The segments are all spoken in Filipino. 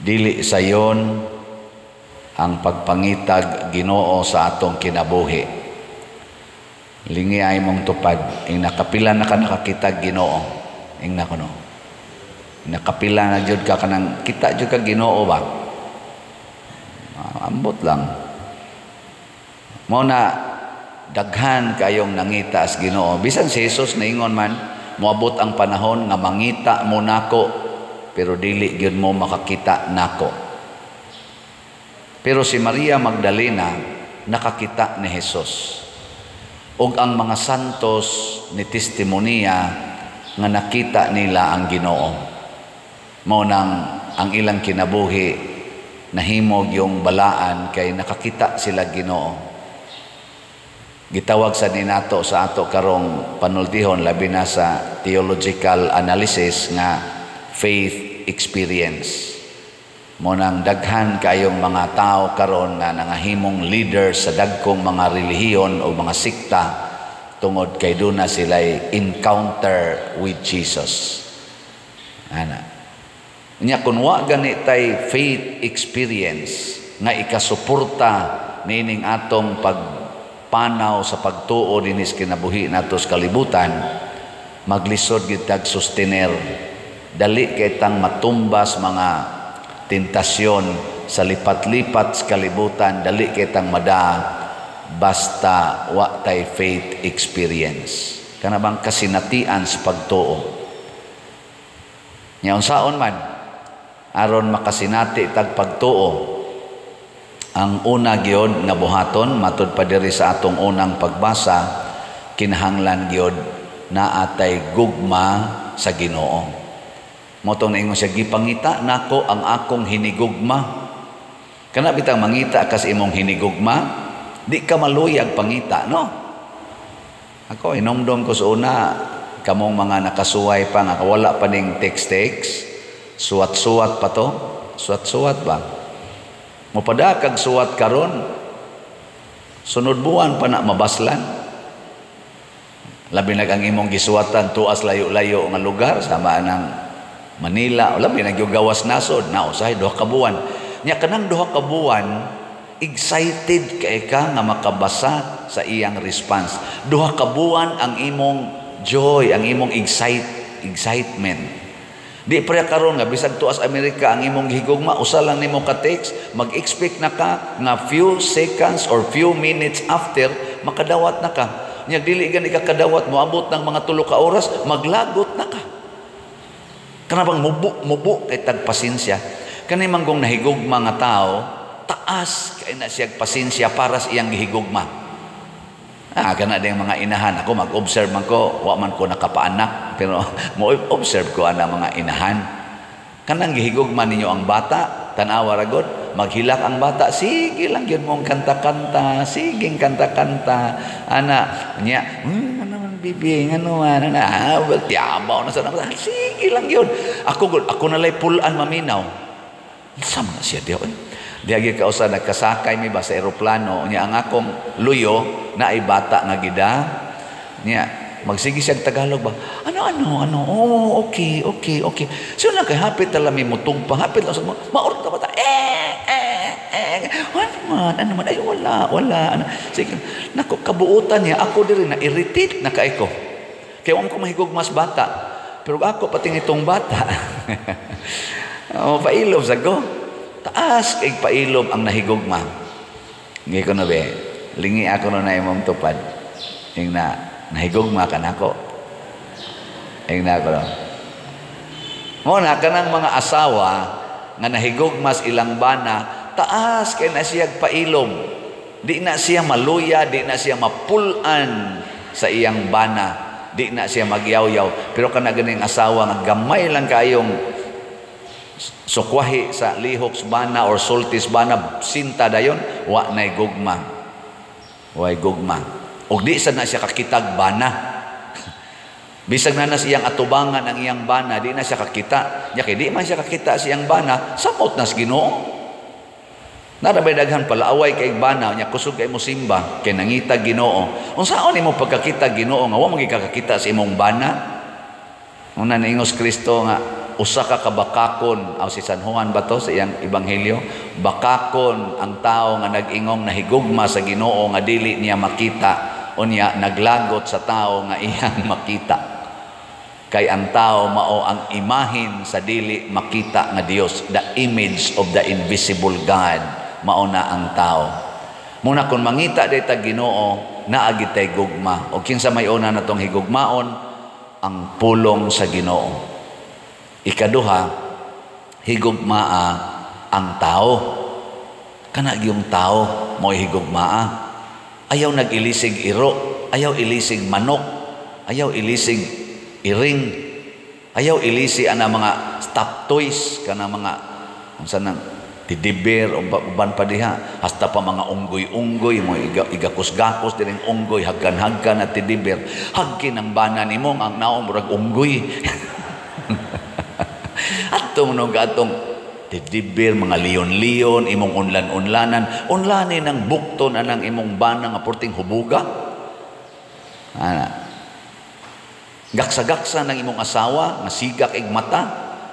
Dili sayon ang pagpangitag Ginoo sa atong kinabuhi. Lingi ay mong tupad, ing nakapila na ka nakakitag Ginoo. Ing na kuno. Nakapila na jud ka kanang kita jud ka Ginoo ba? Ambot lang. Mao na daghan kayong nangita as Ginoo. Bisan si Jesus naingon man, moabot ang panahon nga mangita mo nako, pero dili gyud mo makakita nako. Pero si Maria Magdalena nakakita ni Jesus. Ug ang mga santos ni testimonya nga nakita nila ang Ginoo. Mao nang ang ilang kinabuhi nahimog yung balaan kay nakakita sila Ginoo. Gitawag sa ninato sa ato karong panultihon labi na sa theological analysis nga faith experience. Mo nang daghan kayong mga tao karon nga nangahimong leader sa dagkong mga relihiyon o mga sikta tungod kay duna sila'y encounter with Jesus. Ana. Nya kun wa ganitay faith experience nga ikasuporta nining atong pagpanaw sa pagtuo dinis kinabuhi nato sa kalibutan, maglisod gyud tag sustener. Dali kay tang matumbas mga tentasyon sa lipat-lipat sa kalibutan, dali kay tang mada basta wa tay faith experience. Kana bang kasinatian sa pagtuo. Nya unsaon man aron makasinati tag pagtuo, ang una gyud nga buhaton matud pa diri sa atong unang pagbasa, kinahanglan gyud na atay gugma sa Ginoo. Motong naingon siya, gipangita nako ang akong hinigugma. Kana bitang mangita kas imong hinigugma, di ka maluyag pangita, no? Ako inomdom ko sa una, kamong mga nakasuway pa nga wala pa ning text-text, suwat-suwat pa to, suwat-suwat ba? Mopada kag suwat karon, sunod buwan pa na mabaslan. Labi na ang imong gisuwatan tuas layo-layo nga lugar sama nang Manila, wala may nagyugawas nasod na usahay duha ka buwan. Nya kanang duha ka buwan excited kay ka nga makabasa sa iyang response. Duha ka buwan ang imong joy, ang imong excitement. Di pa karon nga bisag tuas Amerika ang imong higugma, usa lang nimo ka text, mag-expect na ka nga few seconds or few minutes after makadawat na ka. Nya dili gani ka kadawat moabot ng mga 3 ka oras, maglagot na ka. Kanabang mubo kay tagpasensya. Kani manggong nahigugma nga tao, taas kay na siya pasensya para sa iyang gihigugma. Kana ding mga inahan. Ako mag-observe man ko, wa man ko nakapaanak, pero mo-observe ko ana mga inahan. Kanang gihigugma ninyo ang bata, tanawa ra gud, maghilak ang bata, sige lang yun mong kanta-kanta, siging kanta-kanta. Ana, nya, bibi ngano man na tiabaw na sa sige lang yun. Ako nalay pulan maminaw. Unsa man siya diyo? Diagi ka usa nagkasakay mi ba sa eroplano nya ang akong luyo na ay bata nga gida. Nya magsige siya Tagalog ba? Ano? Oh, okay. So lang kay hapit tala mi mutugpang hapit lang sa maor ta bata. Ano man, ay wala. Ano. Sige, nako, kabuutan niya, ako diri na irritate na kaiko. Kaya ko mahigugmas bata. Pero ako pating itong bata. Pailob sa ko. Taas kay pailob ang nahigugma. Ngayon ko na be, lingi ako na imong tupad. Yung na, nahigugma ka na ako. Yung na ako na. Muna, kanang mga asawa, nga nahigugmas ilang bana, taas kay na siya pailom. Di na siya maluya, di na siya mapulan sa iyang bana, di na siya magyaw-yaw. Pero kana ganing asawa nga gamay lang kayong sukwahi sa lihok sa bana or sultis bana, sinta dayon, wa nay gugma. Way gugma. Og di sad na siya kakitag bana. Bisag na siyang atubangan ang iyang bana, di na siya kakita. Nya kay di man siya kakita sa iyang bana, samot nas Ginoo. Narabay daghan pala away kay bana nya kusog kay mo simba kay nangita Ginoo. Unsaon nimo pagkakita Ginoo nga wa magikakakita sa imong bana? Una niingos Kristo nga usa ka kabakakon aw si San Juan ba to sa iyang ebanghelyo, bakakon ang tao nga nag-ingong nahigugma sa Ginoo nga dili niya makita, unya naglagot sa tao nga iyang makita. Kay ang tao mao ang imahin sa dili makita nga Dios, the image of the invisible God, mao na ang tao. Muna kung mangita dayta Ginoo, naagi tay gugma, o kinsa may una natong higugmaon, ang pulong sa Ginoo. Ikaduha, higugmaa ang tao. Kana yung tao mo higugmaa. Ayaw nag-ilisig iro, ayaw ilisig manok, ayaw ilisig iring, ayaw ilisi ana mga stop toys kana mga unsa nang tidibir o uban pa diha, hasta pa mga unggoy-unggoy mo igakus-gakos diring unggoy, hagkan-hagkan at tidibir, hagkin ang bana nimo ang naong murag unggoy. Atong no gatong tidibir, mga leon-leon, imong unlan-unlanan, unlanin ang bukton anang imong bana nga porting hubuga. Gaksa-gaksa ng imong asawa nga sigak ig mata,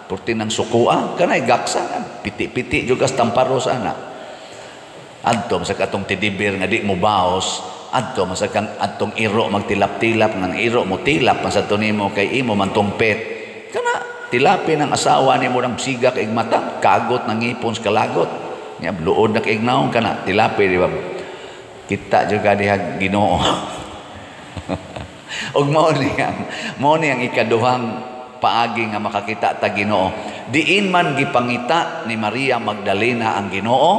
porti ng sukua, kanay gaksa, piti-piti juga tamparos ana. Adto sa katong tidibir nga di mo baos, adto masakang adtong iro magtilap-tilap ng iro mo tilap sa tunimo kay imo man tumpet. Kana tilapin ang asawa nimo ng sigak ig mata, kagot ng ngipon sa kalagot. Nya bluod na kay ignaon kana tilapi di ba? Kita juga diha Ginoo. Og mao ni ang ikaduhang paagi nga makakita ta Ginoo. Diin man gipangita ni Maria Magdalena ang Ginoo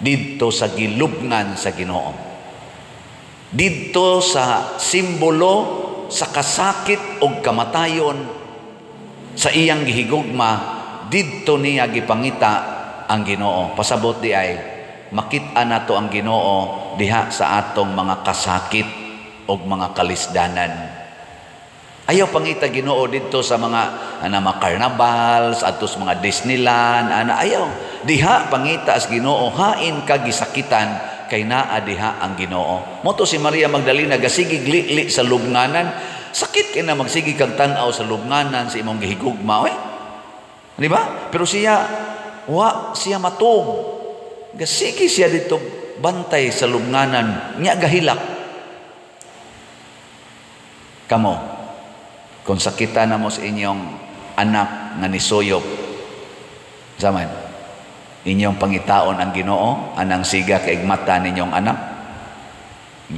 didto sa gilubngan sa Ginoo. Didto sa simbolo sa kasakit og kamatayon sa iyang gihigugma, didto niya gipangita ang Ginoo. Pasabot di ay makita nato ang Ginoo diha sa atong mga kasakit og mga kalisdanan. Ayaw pangita Ginoo dito sa mga mga carnivals, atos mga Disneyland, ayaw. Diha pangita as Ginoo, hain ka gisakitan kay naa diha ang Ginoo. Moto si Maria Magdalena gasigig li sa lubnganan, sakit kay na magsigi kag tan-aw sa lubnganan sa imong gihigugma, di ba? Pero siya matug. Gasigi siya dito bantay sa lubnganan, nya gahilak. Kamo kung sakita na mo sa inyong anak nga nisuyop, zaman, inyong pangitaon ang Ginoo, anang siga kaig mata ninyong anak,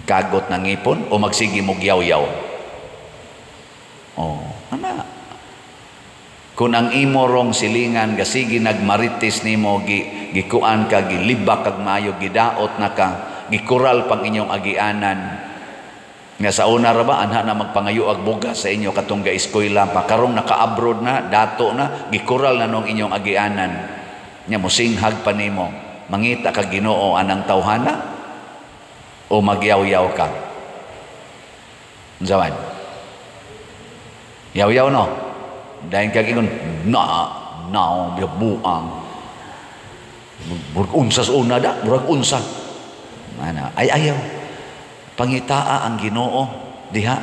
kagot ng ngipon, o magsigi mo yaw-yaw. Ana. Kung ang imo rong silingan, gasigi nagmaritis nimo, gikuan ka, gilibak kag maayo, gidaot na ka, gikural pang inyong agianan, nga sa una ra ba anha na magpangayo ag bugas sa inyo katong ga-eskwela pa karong naka-abroad na dato na gikural na nung inyong agianan nya mosinghag pa nimo mangita ka Ginoo anang tawhana o magyaw-yaw ka zaman yaw-yaw no dahil ka gingon biyabuang burag unsa sa una da burag unsa ay ayaw pangitaa ang Ginoo diha.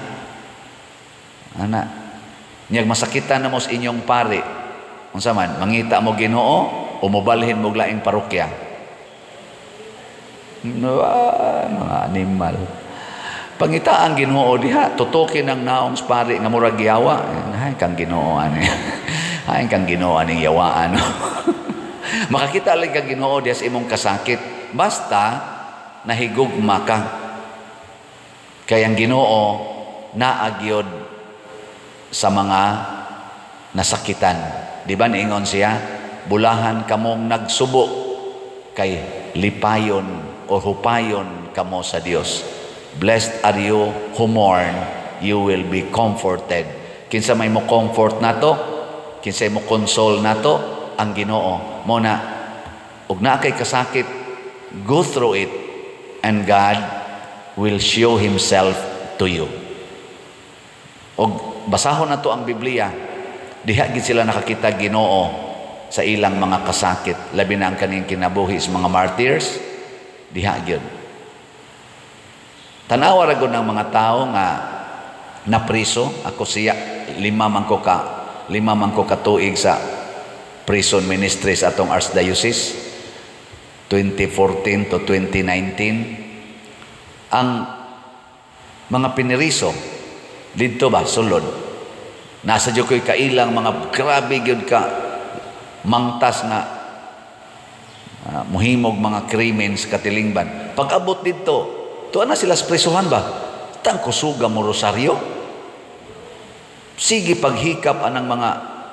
Nyag masakitan na mo sa inyong pari. Unsa man, mangita mo Ginoo o mobalhin mo laing parokya. Mga animal. Pangitaa ang Ginoo diha, tutukin ang naong pari nga murag yawa. Ay kang Ginoo ani. Ay kang Ginoo ani yawaan. Makakita lang kang Ginoo diha sa imong kasakit. Basta nahigugma ka. Kaya ang Ginoo naagyod sa mga nasakitan. Di ba niingon siya? Bulahan kamong nagsubo kay lipayon o hupayon kamo sa Dios. Blessed are you who mourn, you will be comforted. Kinsa may mo comfort nato, kinsa mo console nato, ang Ginoo. Muna, ug na kay kasakit, go through it, and God will show Himself to you. Og basahon na to ang Biblia, diha gid sila nakakita Ginoo sa ilang mga kasakit, labi na ang kaning kinabuhi sa mga martyrs, diha gyud. Tanawa ra gud ng mga tao nga napriso, ako siya 5 man ko ka 5 man ko katuig sa prison ministry sa atong archdiocese 2014 to 2019. Ang mga piniriso dito ba sulod nasa jud koy kailang mga grabe gyud ka mangtas na muhimog mga krimen sa katilingban. Pag-abot dito, tuwa na sila sa prisuhan ba? Tangkusuga mo rosaryo. Sige paghikap anang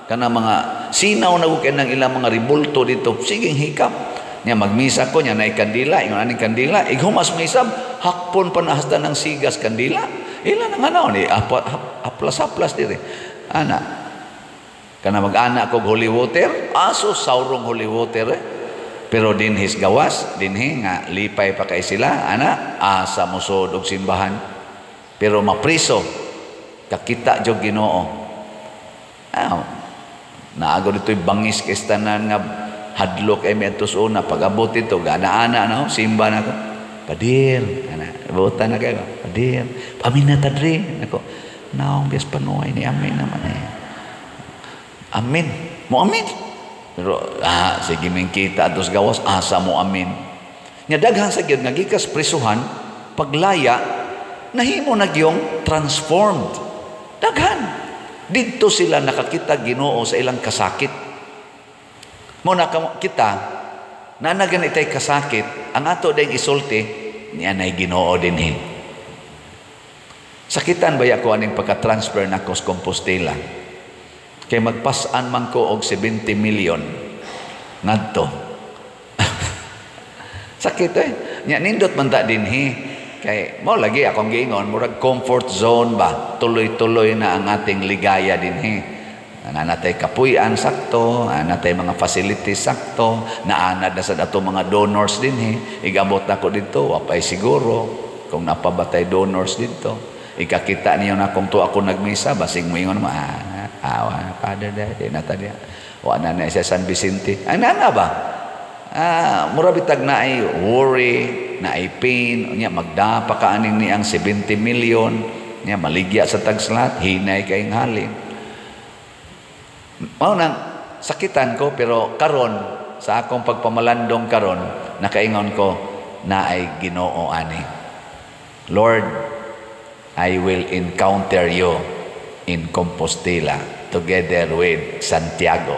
kanang mga sinaw na kay nang ilang mga ribulto dito. Sige hikap. Nya magmisa ko nya nay kandila, ingon aning kandila, ighumas misab, hakpon pa nahasta ng sigas kandila. Ila nang ano ni aplas diri. Ana. Kana mag-ana kog holy water, aso saurong holy water Pero dinhis gawas, dinhi nga lipay pa kay sila, ana, asa musod og simbahan. Pero mapriso, kakita jog Ginoo. Naago dito'y bangis kay tanan nga hadlok ay metos una. Pag-abot ito, gana-ana, no? Simba na ko. Padir, ana, buta na kayo. Padir, paminata dre. Ako, naong bias panuay ni amin naman eh. Amin. Mo amin. Pero sige ming kita atos gawas asa mo amin. Nya daghan sa gyud nga gikas prisuhan paglaya nahimo na gyung transformed. Daghan didto sila nakakita Ginoo sa ilang kasakit. Mo na kita na naganitay kasakit ang ato dayng isulti niya nay Ginoo dinhi. Sakitan ba ako aning pagka-transfer nako sa Compostela? Kay magpasan man ko og 70 million ngadto. Sakit nya nindot man ta dinhi kay mo lagi akong giingon murag comfort zone ba, tuloy-tuloy na ang ating ligaya dinhi. Natay kapuy-an sakto, natay mga facilities sakto, naanad na sa ato mga donors dinhi. Igabot nako dito wapay siguro kung napabatay donors dito. Ikakita niyo na kung to ako nagmisa basig mo ingon Father Daddy nata dia wa na siya San Vicente ana ba mura bitag na ay worry na ay pain nya magdapa ka aning ni ang 70 million nya maligya sa tagslat hinay kay halin mao nang sakitan ko pero karon sa akong pagpamalandong karon nakaingon ko na ay Ginoo ani Lord I will encounter you in Compostela together with Santiago.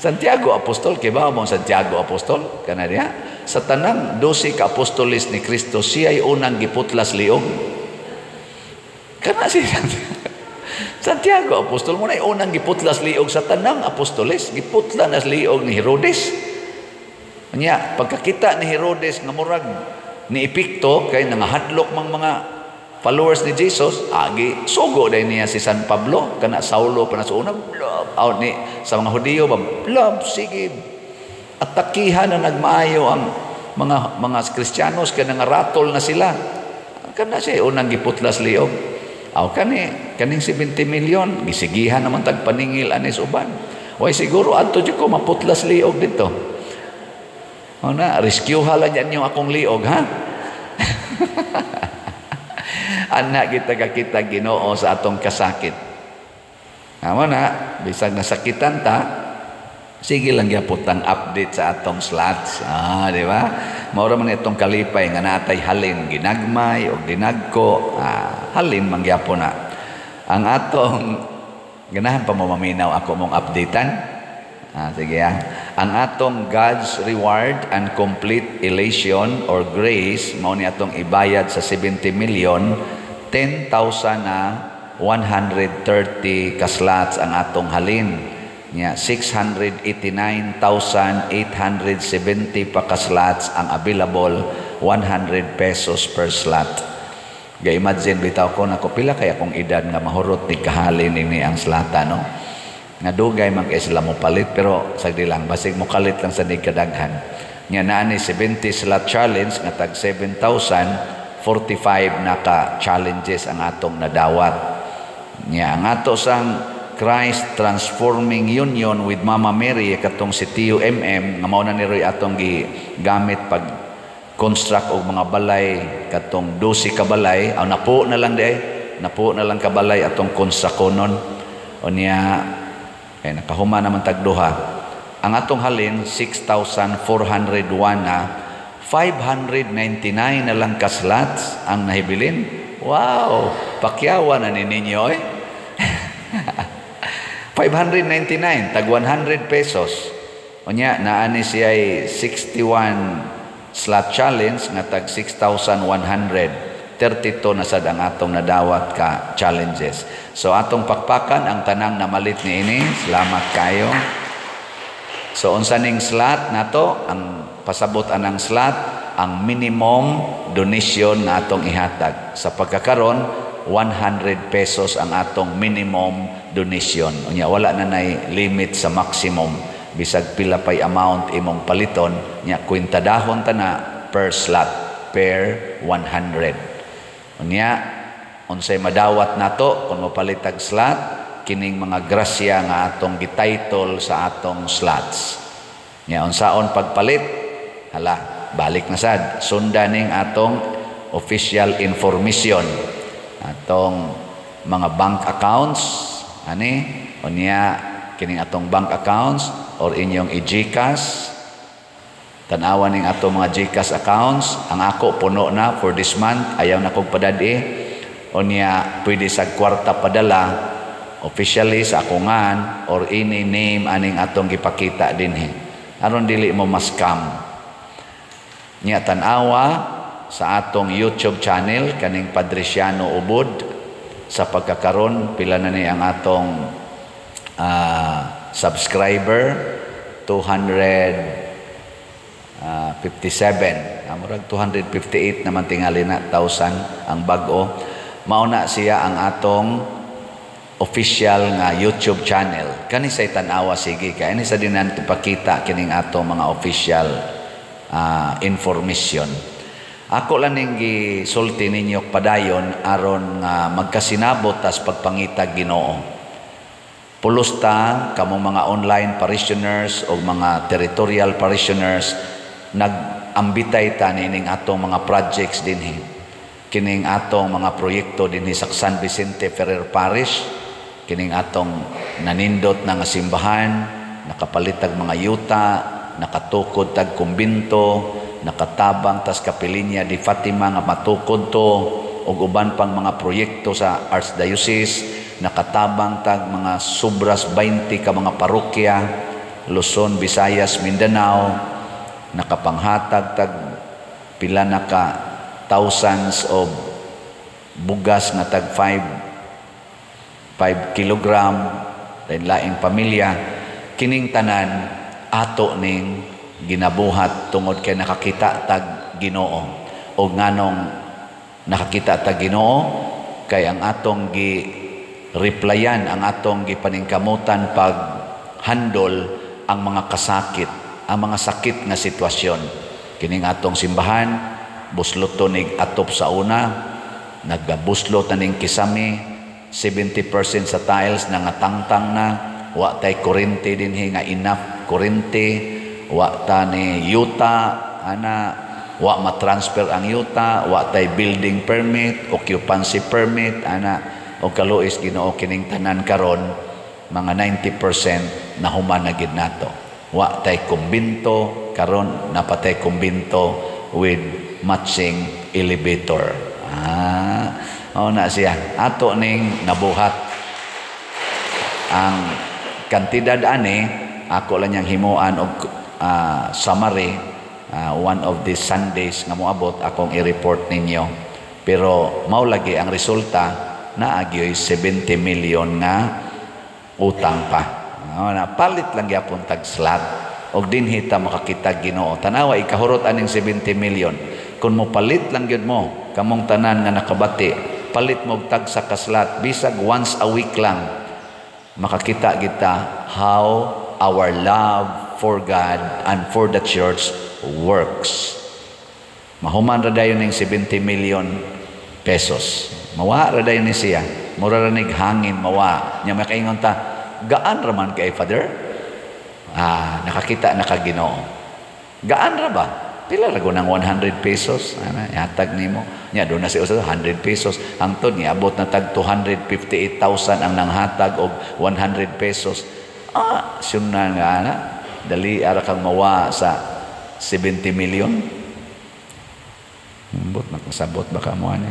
Santiago Apostol, kay ba mo Santiago Apostol? Kana diha sa tanang 12 ka apostoles ni Kristo, siya ay unang giputlas liog. Kana si Santiago Apostol mo na unang giputlas liog sa tanang apostoles, giputla nas liog ni Herodes. Nya pagkakita ni Herodes nga murag ni epikto kay nangahadlok mang mga followers ni Jesus, agi sugo day niya si San Pablo kana Saulo pa na sa una out ni sa mga Hudiyo ba sige atakihan na nagmaayo ang mga Kristiyanos kay nangaratol na sila kana siya unang giputlas liog kaning 70 million gisigihan naman tagpaningil anis uban way siguro adto jud ko maputlas liog dito na rescue hala yan yung akong liog ha anak kita Ginoo sa atong kasakit. Amo na, bisag nasakitan ta, sige lang gyapon tang update sa atong slots. Di ba? Mao ra man itong kalipay nga natay halin ginagmay o dinagko, halin man gyapon na. Ang atong ganahan pa mo maminaw ako mong updatean. Sige Ang atong God's reward and complete elation or grace mao ni atong ibayad sa 70 million 10,000 na 130 kaslots ang atong halin nya 689,870 pa kaslots ang available 100 pesos per slot. Ga-imagine bitaw ko na ko pila kaya kung edad nga mahurot ni kahalin ini ang slata no. Nga dugay man kay sila mo palit pero sagdi lang basig mo kalit lang sa kadaghan. Nya naa ni 70 slot challenge nga tag 7,045 naka challenges ang atong nadawat. Nya ang ato sang Christ Transforming Union with Mama Mary katong si Tio MM nga mao na ni Roy atong gigamit pag construct og mga balay katong 12 ka balay napo na lang kabalay atong konsakonon O niya, kay nakahuma naman tagduha. Ang atong halin, 6,401 na, 599 na lang ka slots ang nahibilin. Wow! Pakyawan na ninyo eh. 599, tag 100 pesos. O niya, naani siya ay 61 slot challenge nga tag 6,100. 32 na sad ang atong nadawat ka challenges. So atong pakpakan ang tanang namalit ni ini. Salamat kayo. So unsa ning slot nato, ang pasabot anang slot, ang minimum donation na atong ihatag. Sa pagkakaron, 100 pesos ang atong minimum donation. Unya wala na nay limit sa maximum. Bisag pila pay amount imong paliton, nya kwintadahon ta na per slot, per 100. Unya, unsay madawat nato kung mapalitag slot, kining mga grasya nga atong gititle sa atong slots. Nya unsaon pagpalit? Hala, balik na sad. Sundan ning atong official information, atong mga bank accounts, ani? Unya, kining atong bank accounts or inyong i-GCash. Tanawan ning ato mga GCash accounts. Ang ako puno na for this month, ayaw na kong padadi. O niya pwede sa kwarta padala officially sa akungan or any name aning atong gipakita dinhi aron dili mo ma-scam. Niya tanawa sa atong YouTube channel kaning Padresiano Ubod. Sa pagkakaron pila na ni ang atong subscriber, 257. Murag 258 naman tingali na 1,000 ang bag-o. Mauna siya ang atong official nga YouTube channel. Kani say tan-awa sige kay ani sa dinan ipakita kining atong mga official information. Ako lang ning gisulti ninyo padayon aron nga magkasinabot tas pagpangita Ginoo. Pulusta kamong mga online parishioners o mga territorial parishioners nag-ambitay ta nining atong mga projects dinhi. Kining atong mga proyekto dinhi sa San Vicente Ferrer Parish, kining atong nanindot na nga simbahan, nakapalitag mga yuta, nakatukod tag kumbinto, nakatabang tas kapilinya di Fatima nga matukod to, ug uban pang mga proyekto sa Archdiocese, nakatabang tag mga sobras 20 ka mga parokya, Luzon, Visayas, Mindanao, nakapanghatag tag pila na ka thousands of bugas na tag 5 kilogram lain-laing pamilya. Kining tanan ato ning ginabuhat tungod kay nakakita tag Ginoo. O nganong nakakita tag Ginoo kay ang atong replyan, ang atong gipaningkamutan pag handle ang mga kasakit, ang mga sakit nga sitwasyon. Kining atong simbahan, busloton nig atop sa una, naggabuslot na ning kisami, 70% sa tiles na nga tangtang na, wa tay kurente dinhi nga enough kurente, wa ta ni yuta, ana, wa matransfer ang yuta, wa tay building permit, occupancy permit, ana, o kaluis Ginoo kining tanan karon mga 90% na humanagid nato. Wa tay kumbinto karon napatay kumbinto with matching elevator. Na siya ato ning nabuhat ang kantidad ani ako lang yang himuan og summary one of the Sundays nga moabot akong i-report ninyo, pero mao lagi ang resulta na agyoy 70 million nga utang pa. Na palit lang gyapon tag slot og dinhi ta makakita Ginoo. Tanawa ikahurot aning 70 million. Kung mo palit lang gyud mo kamong tanan nga nakabati, palit mo og tag sa kaslat bisag once a week lang, makakita kita how our love for God and for the church works. Mahuman ra dayon ning 70 million pesos. Mawa ra dayon ni siya. Mura ra nig hangin mawa. Nya makaingon ta, gaan ra man kay Father? Nakakita na ka Ginoo. Gaan ra ba? pila ra ng 100 pesos ana ihatag nimo nya do na si usa 100 pesos hangtod ni abot na tag 258,000 ang nanghatag og 100 pesos siyuna nga ana dali ara kang mawa sa 70 million. Bot makasabot baka mo ani